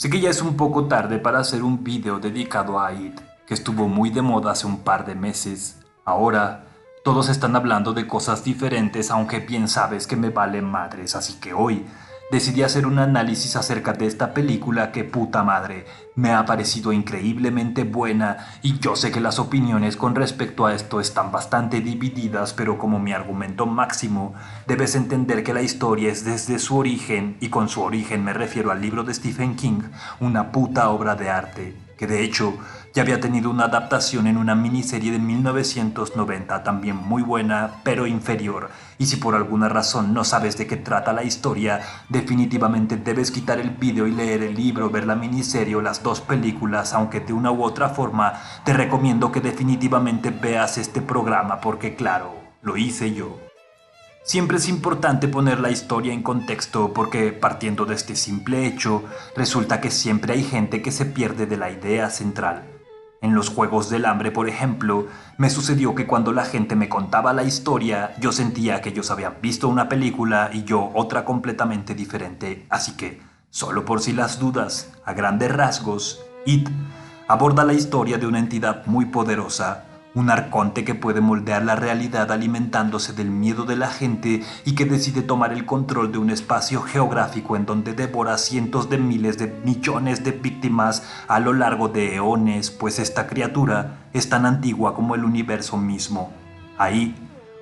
Sé que ya es un poco tarde para hacer un video dedicado a IT, que estuvo muy de moda hace un par de meses. Ahora, todos están hablando de cosas diferentes, aunque bien sabes que me valen madres, así que hoy decidí hacer un análisis acerca de esta película que puta madre, me ha parecido increíblemente buena y yo sé que las opiniones con respecto a esto están bastante divididas, pero como mi argumento máximo, debes entender que la historia es desde su origen, y con su origen me refiero al libro de Stephen King, una puta obra de arte, que de hecho ya había tenido una adaptación en una miniserie de 1990 también muy buena, pero inferior, y si por alguna razón no sabes de qué trata la historia, definitivamente debes quitar el vídeo y leer el libro, ver la miniserie o las dos películas, aunque de una u otra forma te recomiendo que definitivamente veas este programa porque claro, lo hice yo. Siempre es importante poner la historia en contexto porque partiendo de este simple hecho, resulta que siempre hay gente que se pierde de la idea central. En los Juegos del Hambre, por ejemplo, me sucedió que cuando la gente me contaba la historia, yo sentía que ellos habían visto una película y yo otra completamente diferente, así que, solo por si las dudas, a grandes rasgos, It aborda la historia de una entidad muy poderosa, un arconte que puede moldear la realidad alimentándose del miedo de la gente y que decide tomar el control de un espacio geográfico en donde devora cientos de miles de millones de víctimas a lo largo de eones, pues esta criatura es tan antigua como el universo mismo. Ahí,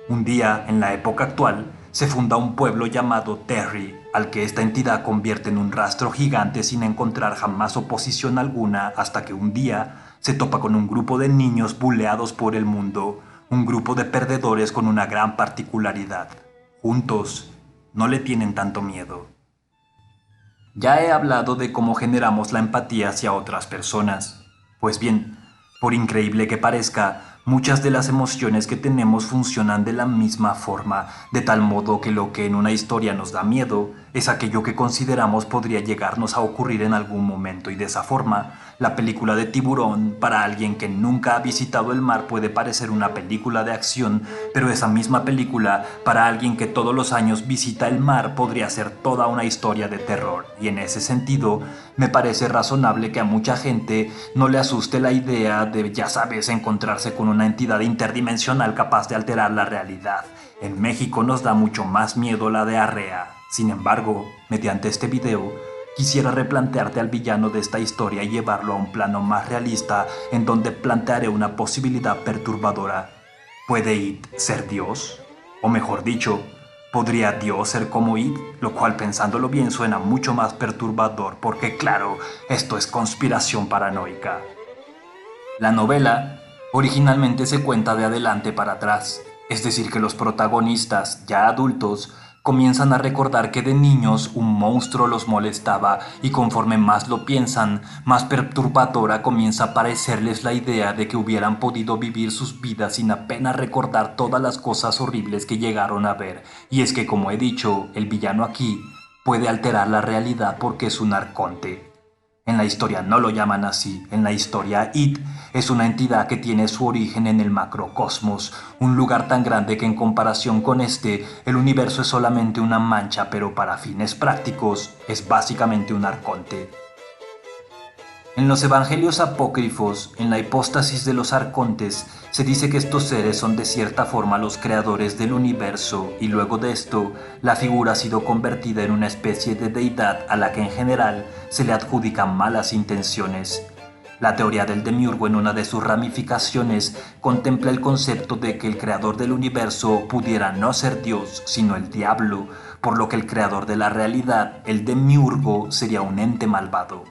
un día, en la época actual, se funda un pueblo llamado Terry, al que esta entidad convierte en un rastro gigante sin encontrar jamás oposición alguna hasta que un día se topa con un grupo de niños buleados por el mundo, un grupo de perdedores con una gran particularidad. Juntos, no le tienen tanto miedo. Ya he hablado de cómo generamos la empatía hacia otras personas. Pues bien, por increíble que parezca, muchas de las emociones que tenemos funcionan de la misma forma, de tal modo que lo que en una historia nos da miedo es aquello que consideramos podría llegarnos a ocurrir en algún momento y de esa forma, la película de Tiburón para alguien que nunca ha visitado el mar puede parecer una película de acción, pero esa misma película para alguien que todos los años visita el mar podría ser toda una historia de terror. Y en ese sentido, me parece razonable que a mucha gente no le asuste la idea de, ya sabes, encontrarse con una entidad interdimensional capaz de alterar la realidad. En México nos da mucho más miedo la diarrea. Sin embargo, mediante este video, quisiera replantearte al villano de esta historia y llevarlo a un plano más realista en donde plantearé una posibilidad perturbadora. ¿Puede It ser Dios? O mejor dicho, ¿podría Dios ser como It? Lo cual pensándolo bien suena mucho más perturbador porque claro, esto es conspiración paranoica. La novela originalmente se cuenta de adelante para atrás, es decir, que los protagonistas, ya adultos, comienzan a recordar que de niños un monstruo los molestaba y conforme más lo piensan, más perturbadora comienza a parecerles la idea de que hubieran podido vivir sus vidas sin apenas recordar todas las cosas horribles que llegaron a ver. Y es que, como he dicho, el villano aquí puede alterar la realidad porque es un arconte. En la historia no lo llaman así. En la historia, It es una entidad que tiene su origen en el macrocosmos, un lugar tan grande que en comparación con este, el universo es solamente una mancha, pero para fines prácticos es básicamente un arconte. En los evangelios apócrifos, en la hipóstasis de los arcontes, se dice que estos seres son de cierta forma los creadores del universo y luego de esto, la figura ha sido convertida en una especie de deidad a la que en general se le adjudican malas intenciones. La teoría del demiurgo en una de sus ramificaciones contempla el concepto de que el creador del universo pudiera no ser Dios, sino el diablo, por lo que el creador de la realidad, el demiurgo, sería un ente malvado.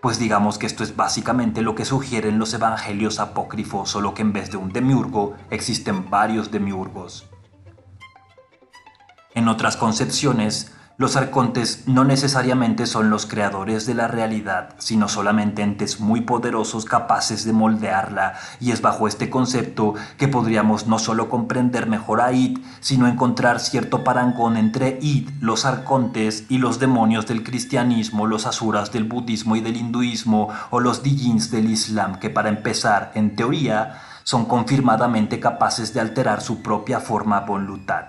Pues digamos que esto es básicamente lo que sugieren los evangelios apócrifos, solo que en vez de un demiurgo existen varios demiurgos. En otras concepciones, los arcontes no necesariamente son los creadores de la realidad, sino solamente entes muy poderosos capaces de moldearla, y es bajo este concepto que podríamos no solo comprender mejor a It, sino encontrar cierto parangón entre It, los arcontes, y los demonios del cristianismo, los asuras del budismo y del hinduismo, o los djinns del islam, que para empezar, en teoría, son confirmadamente capaces de alterar su propia forma a voluntad.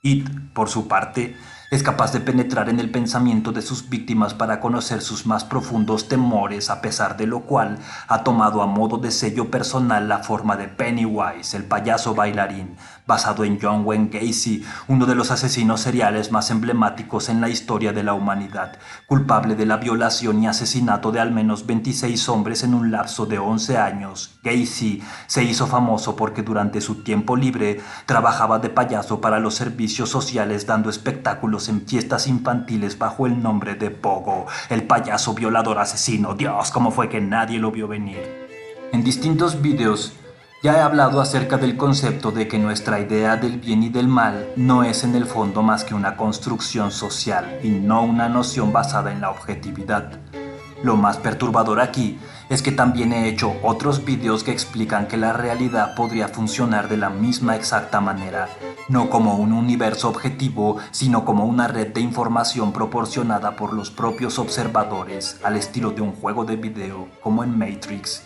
It, por su parte, Es capaz de penetrar en el pensamiento de sus víctimas para conocer sus más profundos temores, a pesar de lo cual ha tomado a modo de sello personal la forma de Pennywise, el payaso bailarín, basado en John Wayne Gacy, uno de los asesinos seriales más emblemáticos en la historia de la humanidad, culpable de la violación y asesinato de al menos 26 hombres en un lapso de 11 años. Gacy se hizo famoso porque durante su tiempo libre trabajaba de payaso para los servicios sociales, dando espectáculos en fiestas infantiles bajo el nombre de Pogo, el payaso violador asesino. Dios, cómo fue que nadie lo vio venir. En distintos videos ya he hablado acerca del concepto de que nuestra idea del bien y del mal no es en el fondo más que una construcción social y no una noción basada en la objetividad. Lo más perturbador aquí es que también he hecho otros videos que explican que la realidad podría funcionar de la misma exacta manera, no como un universo objetivo, sino como una red de información proporcionada por los propios observadores, al estilo de un juego de video, como en Matrix.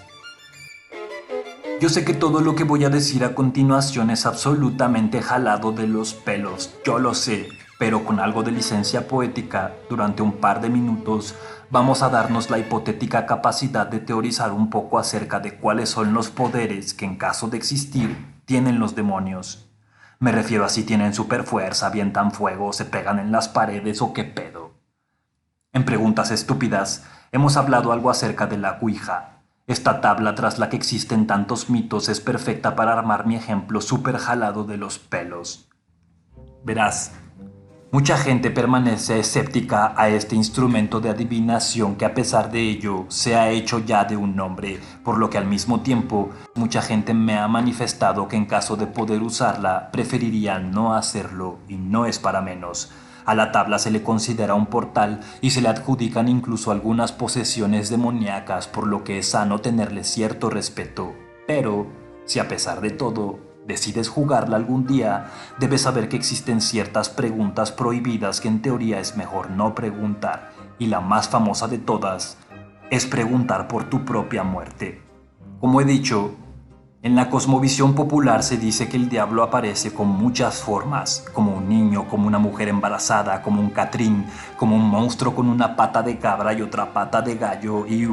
Yo sé que todo lo que voy a decir a continuación es absolutamente jalado de los pelos, yo lo sé, pero con algo de licencia poética, durante un par de minutos, vamos a darnos la hipotética capacidad de teorizar un poco acerca de cuáles son los poderes que, en caso de existir, tienen los demonios. Me refiero a si tienen superfuerza, avientan fuego, se pegan en las paredes o qué pedo. En preguntas estúpidas, hemos hablado algo acerca de la Ouija. Esta tabla tras la que existen tantos mitos es perfecta para armar mi ejemplo súper jalado de los pelos. Verás, mucha gente permanece escéptica a este instrumento de adivinación que, a pesar de ello, se ha hecho ya de un nombre, por lo que al mismo tiempo mucha gente me ha manifestado que en caso de poder usarla preferiría no hacerlo, y no es para menos. A la tabla se le considera un portal y se le adjudican incluso algunas posesiones demoníacas, por lo que es sano tenerle cierto respeto. Pero, si a pesar de todo decides jugarla algún día, debes saber que existen ciertas preguntas prohibidas que en teoría es mejor no preguntar, y la más famosa de todas es preguntar por tu propia muerte. Como he dicho, en la cosmovisión popular se dice que el diablo aparece con muchas formas, como un niño, como una mujer embarazada, como un catrín, como un monstruo con una pata de cabra y otra pata de gallo, y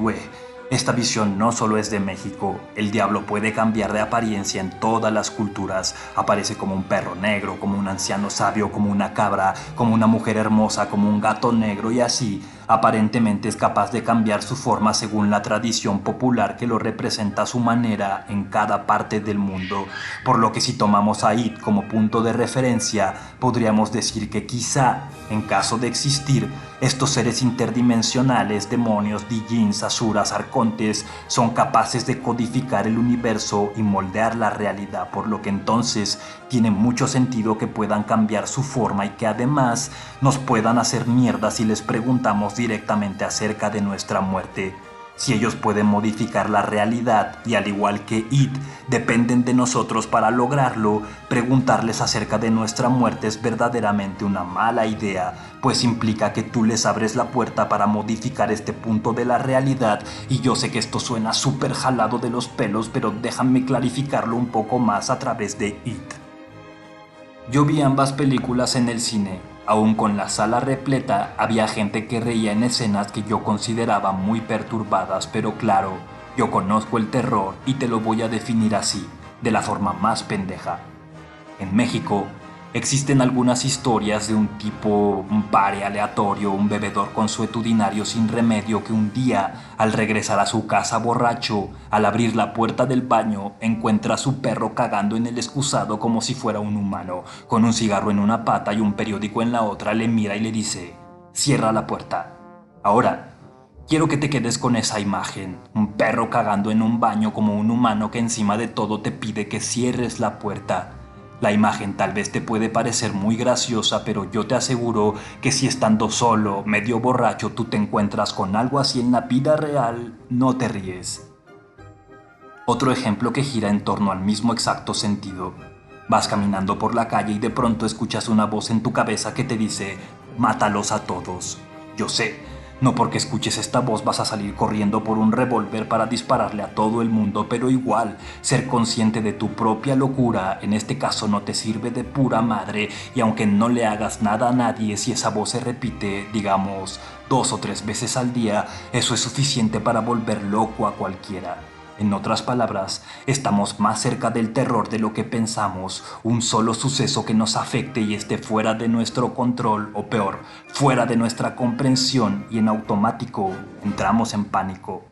esta visión no solo es de México. El diablo puede cambiar de apariencia en todas las culturas. Aparece como un perro negro, como un anciano sabio, como una cabra, como una mujer hermosa, como un gato negro, y así aparentemente es capaz de cambiar su forma según la tradición popular que lo representa a su manera en cada parte del mundo. Por lo que si tomamos a It como punto de referencia, podríamos decir que quizá, en caso de existir, estos seres interdimensionales, demonios, djinns, asuras, arcontes, son capaces de codificar el universo y moldear la realidad, por lo que entonces tiene mucho sentido que puedan cambiar su forma y que además nos puedan hacer mierda si les preguntamos directamente acerca de nuestra muerte. Si ellos pueden modificar la realidad y, al igual que It, dependen de nosotros para lograrlo, preguntarles acerca de nuestra muerte es verdaderamente una mala idea, pues implica que tú les abres la puerta para modificar este punto de la realidad. Y yo sé que esto suena súper jalado de los pelos, pero déjame clarificarlo un poco más a través de It. Yo vi ambas películas en el cine. Aún con la sala repleta, había gente que reía en escenas que yo consideraba muy perturbadas, pero claro, yo conozco el terror y te lo voy a definir así, de la forma más pendeja. En México, existen algunas historias de un tipo, un pare aleatorio, un bebedor consuetudinario sin remedio que un día, al regresar a su casa borracho, al abrir la puerta del baño, encuentra a su perro cagando en el excusado como si fuera un humano, con un cigarro en una pata y un periódico en la otra. Le mira y le dice: «Cierra la puerta». Ahora, quiero que te quedes con esa imagen, un perro cagando en un baño como un humano que encima de todo te pide que cierres la puerta. La imagen tal vez te puede parecer muy graciosa, pero yo te aseguro que si estando solo, medio borracho, tú te encuentras con algo así en la vida real, no te ríes. Otro ejemplo que gira en torno al mismo exacto sentido. Vas caminando por la calle y de pronto escuchas una voz en tu cabeza que te dice: «Mátalos a todos». Yo sé, No porque escuches esta voz vas a salir corriendo por un revólver para dispararle a todo el mundo, pero igual, ser consciente de tu propia locura, en este caso no te sirve de pura madre, y aunque no le hagas nada a nadie, si esa voz se repite, digamos, 2 o 3 veces al día, eso es suficiente para volver loco a cualquiera. En otras palabras, estamos más cerca del terror de lo que pensamos. Un solo suceso que nos afecte y esté fuera de nuestro control, o peor, fuera de nuestra comprensión, y en automático entramos en pánico.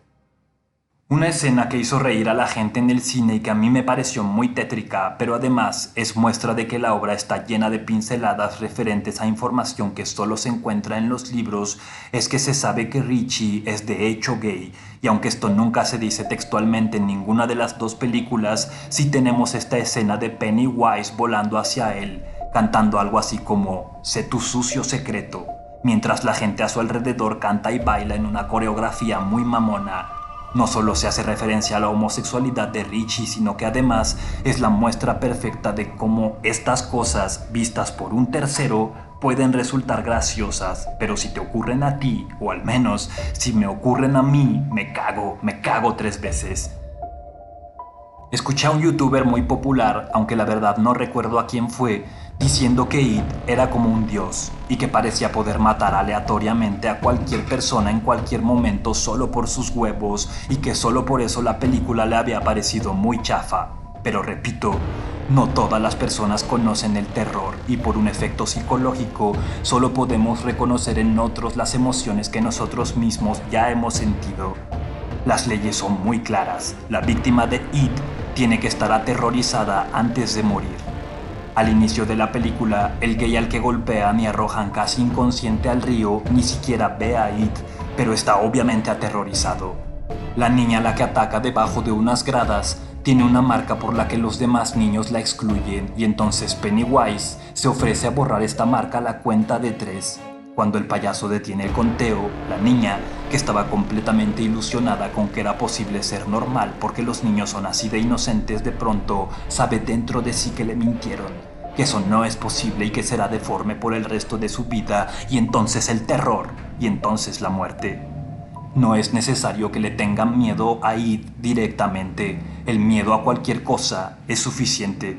Una escena que hizo reír a la gente en el cine y que a mí me pareció muy tétrica, pero además es muestra de que la obra está llena de pinceladas referentes a información que solo se encuentra en los libros, es que se sabe que Richie es de hecho gay, y aunque esto nunca se dice textualmente en ninguna de las dos películas, sí tenemos esta escena de Pennywise volando hacia él, cantando algo así como "Sé tu sucio secreto", mientras la gente a su alrededor canta y baila en una coreografía muy mamona. No solo se hace referencia a la homosexualidad de Richie, sino que además es la muestra perfecta de cómo estas cosas, vistas por un tercero, pueden resultar graciosas, pero si te ocurren a ti, o al menos si me ocurren a mí, me cago 3 veces. Escuché a un youtuber muy popular, aunque la verdad no recuerdo a quién fue, diciendo que It era como un dios y que parecía poder matar aleatoriamente a cualquier persona en cualquier momento solo por sus huevos y que solo por eso la película le había parecido muy chafa. Pero repito, no todas las personas conocen el terror y por un efecto psicológico solo podemos reconocer en otros las emociones que nosotros mismos ya hemos sentido. Las leyes son muy claras. La víctima de It tiene que estar aterrorizada antes de morir. Al inicio de la película, el gay al que golpean y arrojan casi inconsciente al río ni siquiera ve a It, pero está obviamente aterrorizado. La niña a la que ataca debajo de unas gradas tiene una marca por la que los demás niños la excluyen y entonces Pennywise se ofrece a borrar esta marca a la cuenta de 3. Cuando el payaso detiene el conteo, la niña, que estaba completamente ilusionada con que era posible ser normal porque los niños son así de inocentes, de pronto sabe dentro de sí que le mintieron, que eso no es posible y que será deforme por el resto de su vida, y entonces el terror, y entonces la muerte. No es necesario que le tengan miedo a It directamente, el miedo a cualquier cosa es suficiente.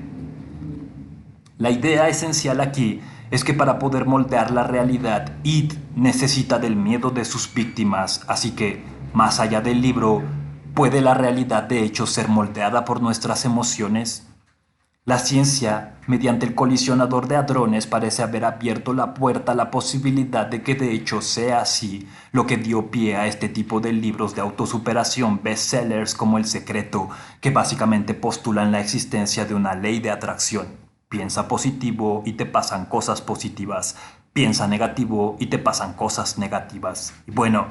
La idea esencial aquí es que para poder moldear la realidad, It necesita del miedo de sus víctimas, así que, más allá del libro, ¿puede la realidad de hecho ser moldeada por nuestras emociones? La ciencia, mediante el colisionador de hadrones, parece haber abierto la puerta a la posibilidad de que de hecho sea así, lo que dio pie a este tipo de libros de autosuperación bestsellers como El Secreto, que básicamente postulan la existencia de una ley de atracción. Piensa positivo y te pasan cosas positivas. Piensa negativo y te pasan cosas negativas. Y bueno,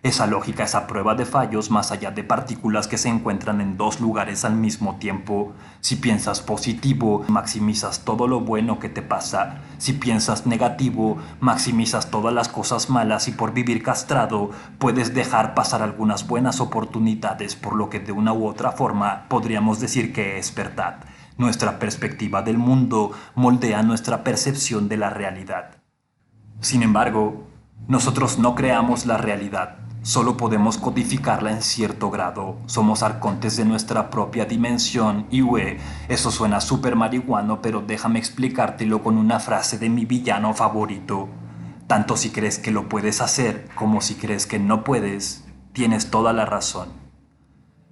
esa lógica es a prueba de fallos más allá de partículas que se encuentran en 2 lugares al mismo tiempo. Si piensas positivo, maximizas todo lo bueno que te pasa. Si piensas negativo, maximizas todas las cosas malas y por vivir castrado, puedes dejar pasar algunas buenas oportunidades, por lo que de una u otra forma podríamos decir que es verdad. Nuestra perspectiva del mundo moldea nuestra percepción de la realidad. Sin embargo, nosotros no creamos la realidad, solo podemos codificarla en cierto grado. Somos arcontes de nuestra propia dimensión y eso suena súper marihuano, pero déjame explicártelo con una frase de mi villano favorito. Tanto si crees que lo puedes hacer como si crees que no puedes, tienes toda la razón.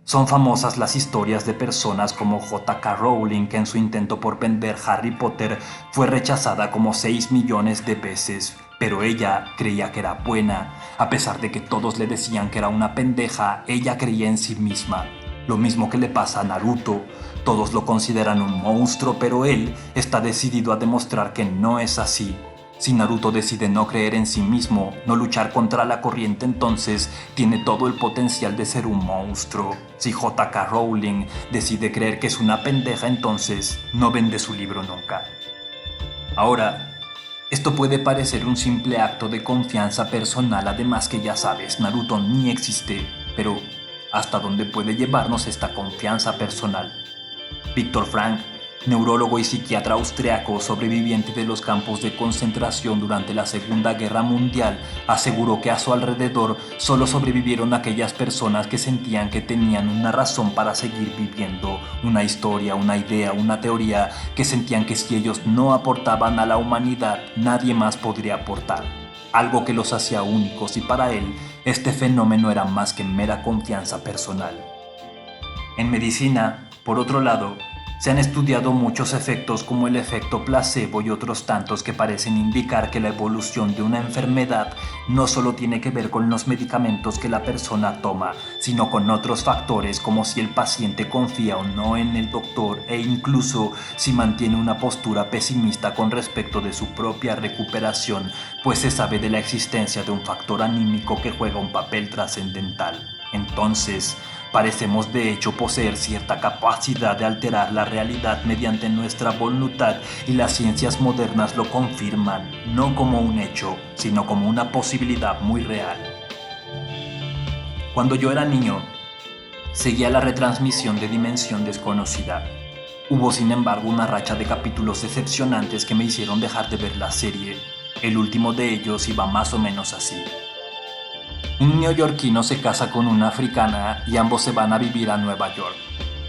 Son famosas las historias de personas como J.K. Rowling, que en su intento por vender Harry Potter fue rechazada como 6 millones de veces, pero ella creía que era buena. A pesar de que todos le decían que era una pendeja, ella creía en sí misma. Lo mismo que le pasa a Naruto. Todos lo consideran un monstruo, pero él está decidido a demostrar que no es así. Si Naruto decide no creer en sí mismo, no luchar contra la corriente, entonces tiene todo el potencial de ser un monstruo. Si J.K. Rowling decide creer que es una pendeja, entonces no vende su libro nunca. Ahora, esto puede parecer un simple acto de confianza personal, además que ya sabes, Naruto ni existe, pero ¿hasta dónde puede llevarnos esta confianza personal? Víctor Frank, neurólogo y psiquiatra austriaco sobreviviente de los campos de concentración durante la Segunda Guerra Mundial, aseguró que a su alrededor solo sobrevivieron aquellas personas que sentían que tenían una razón para seguir viviendo, una historia, una idea, una teoría, que sentían que si ellos no aportaban a la humanidad, nadie más podría aportar. Algo que los hacía únicos, y para él, este fenómeno era más que mera confianza personal. En medicina, por otro lado, se han estudiado muchos efectos como el efecto placebo y otros tantos que parecen indicar que la evolución de una enfermedad no solo tiene que ver con los medicamentos que la persona toma, sino con otros factores como si el paciente confía o no en el doctor e incluso si mantiene una postura pesimista con respecto de su propia recuperación, pues se sabe de la existencia de un factor anímico que juega un papel trascendental. Entonces, parecemos de hecho poseer cierta capacidad de alterar la realidad mediante nuestra voluntad, y las ciencias modernas lo confirman, no como un hecho, sino como una posibilidad muy real. Cuando yo era niño, seguía la retransmisión de Dimensión Desconocida. Hubo sin embargo una racha de capítulos decepcionantes que me hicieron dejar de ver la serie. El último de ellos iba más o menos así. Un neoyorquino se casa con una africana y ambos se van a vivir a Nueva York.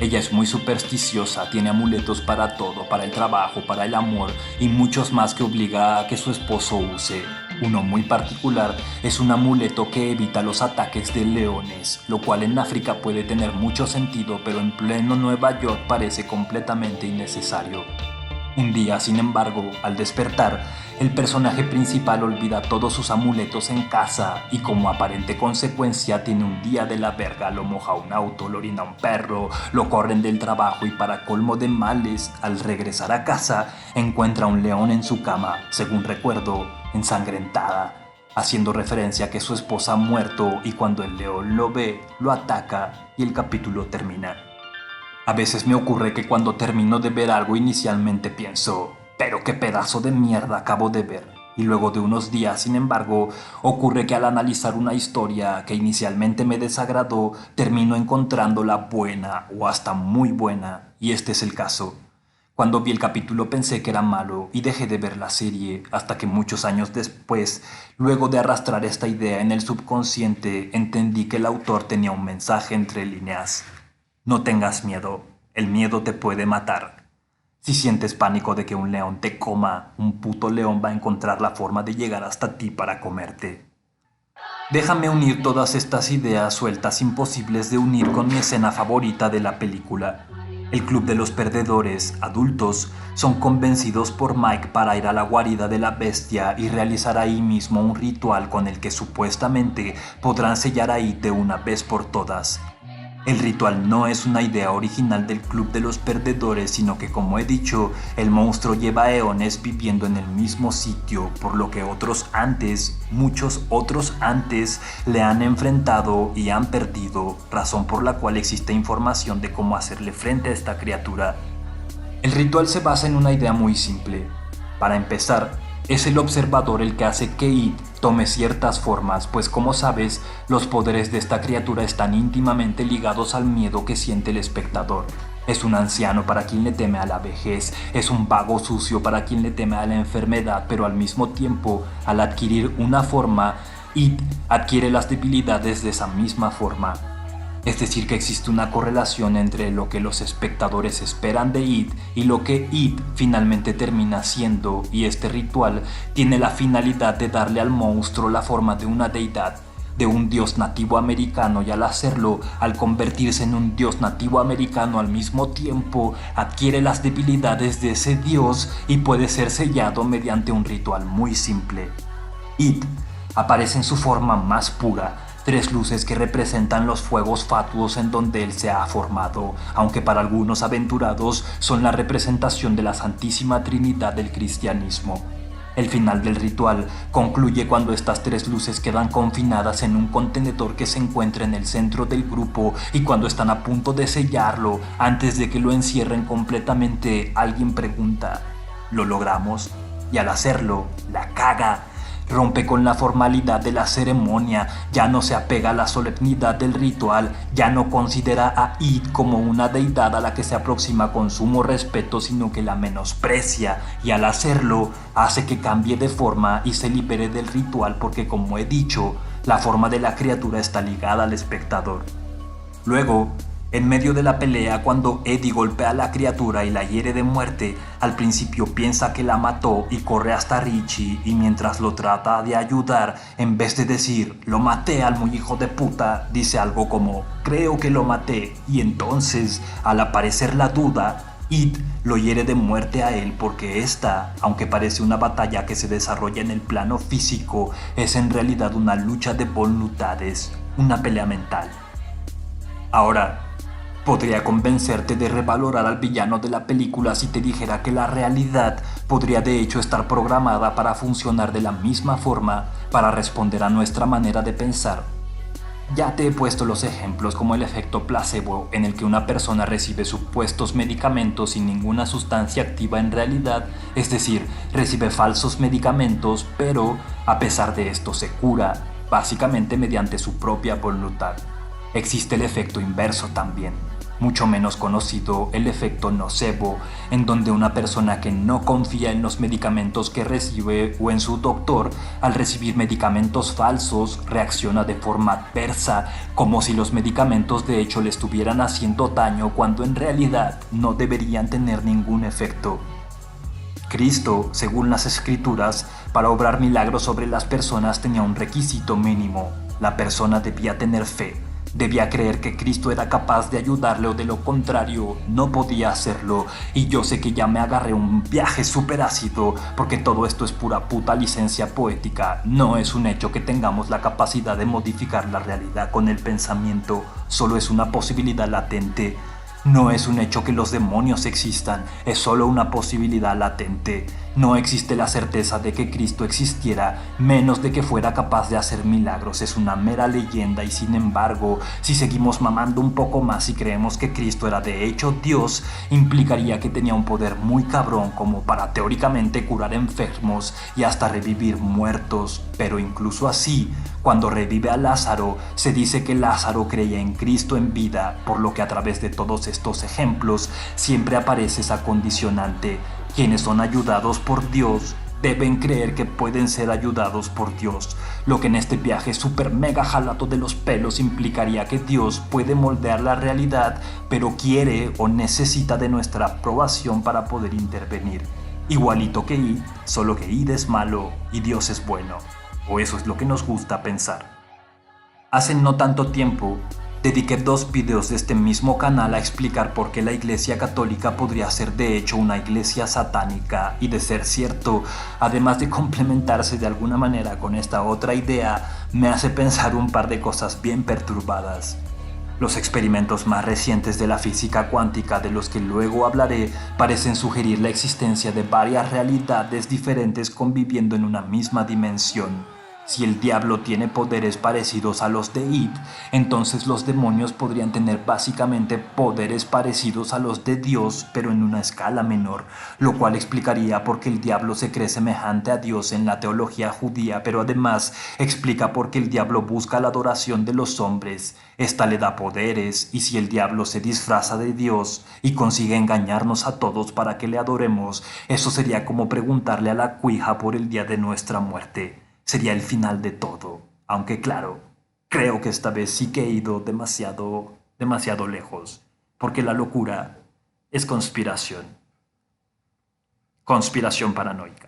Ella es muy supersticiosa, tiene amuletos para todo, para el trabajo, para el amor y muchos más que obliga a que su esposo use. Uno muy particular es un amuleto que evita los ataques de leones, lo cual en África puede tener mucho sentido, pero en pleno Nueva York parece completamente innecesario. Un día, sin embargo, al despertar, el personaje principal olvida todos sus amuletos en casa y como aparente consecuencia tiene un día de la verga, lo moja un auto, lo orina un perro, lo corren del trabajo y para colmo de males, al regresar a casa, encuentra un león en su cama, según recuerdo, ensangrentada, haciendo referencia a que su esposa ha muerto y cuando el león lo ve, lo ataca y el capítulo termina. A veces me ocurre que cuando termino de ver algo inicialmente pienso, pero qué pedazo de mierda acabo de ver. Y luego de unos días, sin embargo, ocurre que al analizar una historia que inicialmente me desagradó, termino encontrándola buena o hasta muy buena. Y este es el caso. Cuando vi el capítulo pensé que era malo y dejé de ver la serie hasta que muchos años después, luego de arrastrar esta idea en el subconsciente, entendí que el autor tenía un mensaje entre líneas. No tengas miedo, el miedo te puede matar. Si sientes pánico de que un león te coma, un puto león va a encontrar la forma de llegar hasta ti para comerte. Déjame unir todas estas ideas sueltas imposibles de unir con mi escena favorita de la película. El club de los perdedores, adultos, son convencidos por Mike para ir a la guarida de la bestia y realizar ahí mismo un ritual con el que supuestamente podrán sellar ahí de una vez por todas. El ritual no es una idea original del Club de los Perdedores, sino que, como he dicho, el monstruo lleva eones viviendo en el mismo sitio, por lo que muchos otros antes, le han enfrentado y han perdido, razón por la cual existe información de cómo hacerle frente a esta criatura. El ritual se basa en una idea muy simple. Para empezar, es el observador el que hace que It tome ciertas formas, pues como sabes, los poderes de esta criatura están íntimamente ligados al miedo que siente el espectador. Es un anciano para quien le teme a la vejez, es un vago sucio para quien le teme a la enfermedad, pero al mismo tiempo, al adquirir una forma, It adquiere las debilidades de esa misma forma. Es decir, que existe una correlación entre lo que los espectadores esperan de It y lo que It finalmente termina siendo, y este ritual tiene la finalidad de darle al monstruo la forma de una deidad, de un dios nativo americano, y al hacerlo, al convertirse en un dios nativo americano al mismo tiempo, adquiere las debilidades de ese dios y puede ser sellado mediante un ritual muy simple. It aparece en su forma más pura, 3 luces que representan los fuegos fatuos en donde él se ha formado, aunque para algunos aventurados son la representación de la Santísima Trinidad del cristianismo. El final del ritual concluye cuando estas 3 luces quedan confinadas en un contenedor que se encuentra en el centro del grupo, y cuando están a punto de sellarlo, antes de que lo encierren completamente, alguien pregunta, ¿lo logramos? Y al hacerlo, la caga. Rompe con la formalidad de la ceremonia, ya no se apega a la solemnidad del ritual, ya no considera a Id como una deidad a la que se aproxima con sumo respeto, sino que la menosprecia, y al hacerlo hace que cambie de forma y se libere del ritual porque, como he dicho, la forma de la criatura está ligada al espectador. Luego, en medio de la pelea, cuando Eddie golpea a la criatura y la hiere de muerte, al principio piensa que la mató y corre hasta Richie, y mientras lo trata de ayudar, en vez de decir "lo maté al muy hijo de puta", dice algo como "creo que lo maté", y entonces, al aparecer la duda, Id lo hiere de muerte a él porque esta, aunque parece una batalla que se desarrolla en el plano físico, es en realidad una lucha de voluntades, una pelea mental. Ahora, podría convencerte de revalorar al villano de la película si te dijera que la realidad podría de hecho estar programada para funcionar de la misma forma, para responder a nuestra manera de pensar. Ya te he puesto los ejemplos como el efecto placebo, en el que una persona recibe supuestos medicamentos sin ninguna sustancia activa en realidad, es decir, recibe falsos medicamentos, pero a pesar de esto se cura, básicamente mediante su propia voluntad. Existe el efecto inverso también, mucho menos conocido, el efecto nocebo, en donde una persona que no confía en los medicamentos que recibe o en su doctor, al recibir medicamentos falsos, reacciona de forma adversa, como si los medicamentos de hecho le estuvieran haciendo daño cuando en realidad no deberían tener ningún efecto. Cristo, según las Escrituras, para obrar milagros sobre las personas tenía un requisito mínimo: la persona debía tener fe. Debía creer que Cristo era capaz de ayudarle o de lo contrario no podía hacerlo. Y yo sé que ya me agarré un viaje súper ácido porque todo esto es pura puta licencia poética. No es un hecho que tengamos la capacidad de modificar la realidad con el pensamiento, solo es una posibilidad latente. No es un hecho que los demonios existan, es solo una posibilidad latente. No existe la certeza de que Cristo existiera, menos de que fuera capaz de hacer milagros. Es una mera leyenda y sin embargo, si seguimos mamando un poco más y creemos que Cristo era de hecho Dios, implicaría que tenía un poder muy cabrón como para teóricamente curar enfermos y hasta revivir muertos. Pero incluso así, cuando revive a Lázaro, se dice que Lázaro creía en Cristo en vida, por lo que a través de todos estos ejemplos siempre aparece esa condicionante: quienes son ayudados por Dios deben creer que pueden ser ayudados por Dios, lo que en este viaje super mega jalado de los pelos implicaría que Dios puede moldear la realidad, pero quiere o necesita de nuestra aprobación para poder intervenir. Igualito que Id, solo que Id es malo y Dios es bueno, o eso es lo que nos gusta pensar. Hace no tanto tiempo, dediqué 2 videos de este mismo canal a explicar por qué la Iglesia Católica podría ser de hecho una iglesia satánica, y de ser cierto, además de complementarse de alguna manera con esta otra idea, me hace pensar un par de cosas bien perturbadas. Los experimentos más recientes de la física cuántica, de los que luego hablaré, parecen sugerir la existencia de varias realidades diferentes conviviendo en una misma dimensión. Si el diablo tiene poderes parecidos a los de Id, entonces los demonios podrían tener básicamente poderes parecidos a los de Dios, pero en una escala menor, lo cual explicaría por qué el diablo se cree semejante a Dios en la teología judía, pero además explica por qué el diablo busca la adoración de los hombres. Esta le da poderes, y si el diablo se disfraza de Dios y consigue engañarnos a todos para que le adoremos, eso sería como preguntarle a la cuija por el día de nuestra muerte. Sería el final de todo, aunque claro, creo que esta vez sí que he ido demasiado lejos, porque la locura es conspiración paranoica.